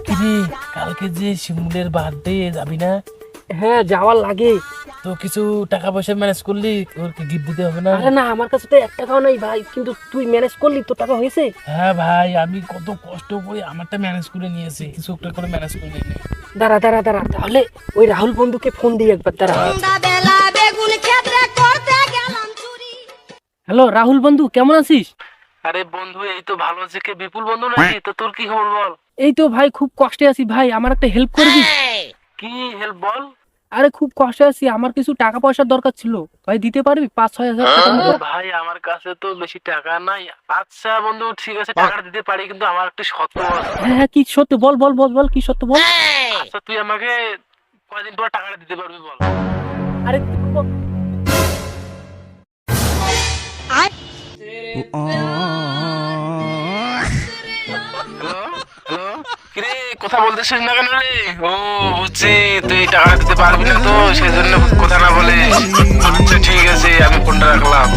কিরে কালকে যে শিমুলের বার্থডে যাবি না? হ্যাঁ যাওয়ার লাগে। তো কিছু টাকা পয়সা ম্যানেজ করলি, ওকে গিফট দিতে হবে না? আরে না, আমার কাছে তো 1 টাকাও নেই ভাই, কিন্তু তুই ম্যানেজ করলি, তোর টাকা হয়েছে। হ্যাঁ ভাই, আমি কত কষ্ট করে আমারটা ম্যানেজ করে নিয়েছি, কিছু একটা করে ম্যানেজ করে নিয়ে নে। দাঁড়া দাঁড়া দাঁড়া, তাহলে ওই রাহুল বন্ধুকে ফোন দিই একবার, দাঁড়া। হ্যালো রাহুল বন্ধু, কেমন আছিস? আরে বন্ধু, এই তো ভালো আছে। কে বিপুল বন্ধু নাকি? তো তোর কি খবর বল? এই তো ভাই, খুব কষ্টে আছি ভাই, আমার একটা হেল্প করবি? কি হেল্প বল? আরে খুব কষ্টে আছি, আমার কিছু টাকা পয়সার দরকার ছিল ভাই, দিতে পারবি 5-6 হাজার টাকা মতো? ভাই আমার কাছে তো বেশি টাকা নাই। আচ্ছা বন্ধু, ঠিক আছে, টাকাটা দিতে পারি, কিন্তু আমার একটা শর্ত আছে। হ্যাঁ হ্যাঁ, কি সত্য বল বল বল বল, কি সত্য বল। আচ্ছা তুই আমাকে কয়দিন পর টাকাটা দিতে পারবি বল? আরে হ্যালো হ্যালো, কিরে কথা বলতেছিস না কেন রে? ও বুঝছি, তুই টাকাটা দিতে পারবি না, তো সেজন্য কথা না বলে। আচ্ছা ঠিক আছে, আমি ফোনটা রাখলাম।